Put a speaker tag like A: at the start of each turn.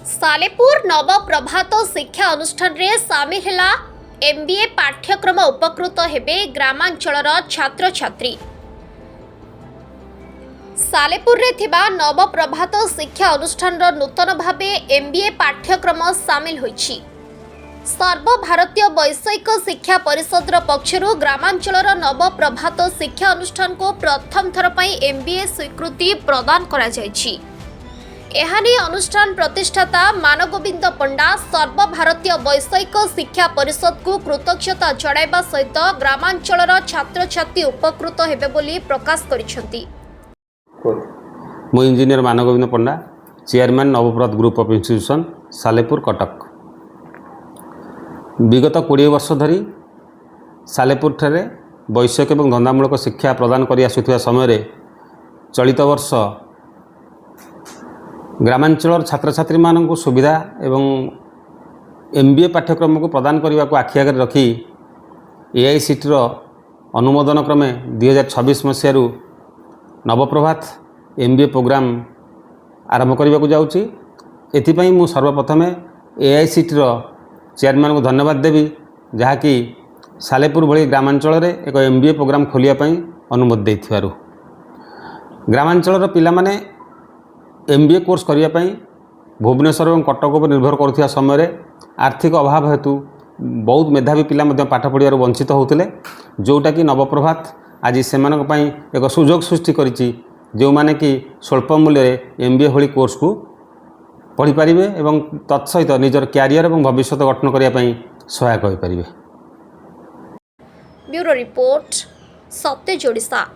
A: सालेपुर नवप्रभात शिक्षा अनुष्ठान रे सामिल है एमबीए पाठ्यक्रम उपकृत हेबे ग्रामांचलर छात्र छात्री। सालेपुर रे थिबा नवप्रभात शिक्षा अनुष्ठान नूतन भावे एमबीए पाठ्यक्रम सामिल होइछि। सर्वभारतीय वैषयिक शिक्षा परिषद पक्षरु ग्रामांचलर नवप्रभात शिक्षा अनुष्ठान को प्रथम थर पई एमबीए स्वीकृति प्रदान करा जायछि। एहानी अनुष्ठान प्रतिष्ठाता मानगोविंद पंडा सर्वभारतीय वैषयिक शिक्षा परिषद को कृतज्ञता जणाइबा सहित ग्रामांचलर छात्र छात्री उपकृत हेबे बोली प्रकाश करिसेंती।
B: मु engineer Managobinda Panda, chairman Nabaprabhat group of institution Salepur Cuttack. विगत 20 वर्ष धरी सालेपुर ठारे वैषयिक और धंदामूलक शिक्षा प्रदान कर आसुथिबा समय चलित वर्ष ग्रामांचल छात्र छात्री मानक सुविधा एवं एमबीए पाठ्यक्रम को प्रदान करने को आखि आगे रखी एआईसीटी अनुमोदन क्रमे 2026 मसीह नवप्रभात एमबीए प्रोग्राम आरंभ करने को जाऊँगी। एथिपाई मु सर्वप्रथम एआईसीटी चेयरमैन को धन्यवाद देवी जहाँकि सालेपुर भली ग्रामांचल एक एमबीए प्रोग्राम खोलिया अनुमति देथिबारु। ग्रामांचल पिला माने एमबीए कोर्स करने भुवनेश्वर और कटक पर निर्भर करुवा समय आर्थिक अभाव हेतु बहुत मेधावी पिला पाठ पढ़ार वंचित होते, जोटा कि नवप्रभात आज से एक सुजोग सृष्टि करिछि जो माने कि स्वल्प मूल्य एमबीए भली कोर्स को पढ़ी पारिबे एवं तत्सहित निजर क्यारियर और भविष्य गठन करने सहायक हो पारिबे।
A: ब्यूरो रिपोर्ट सत्य जोड़िसा।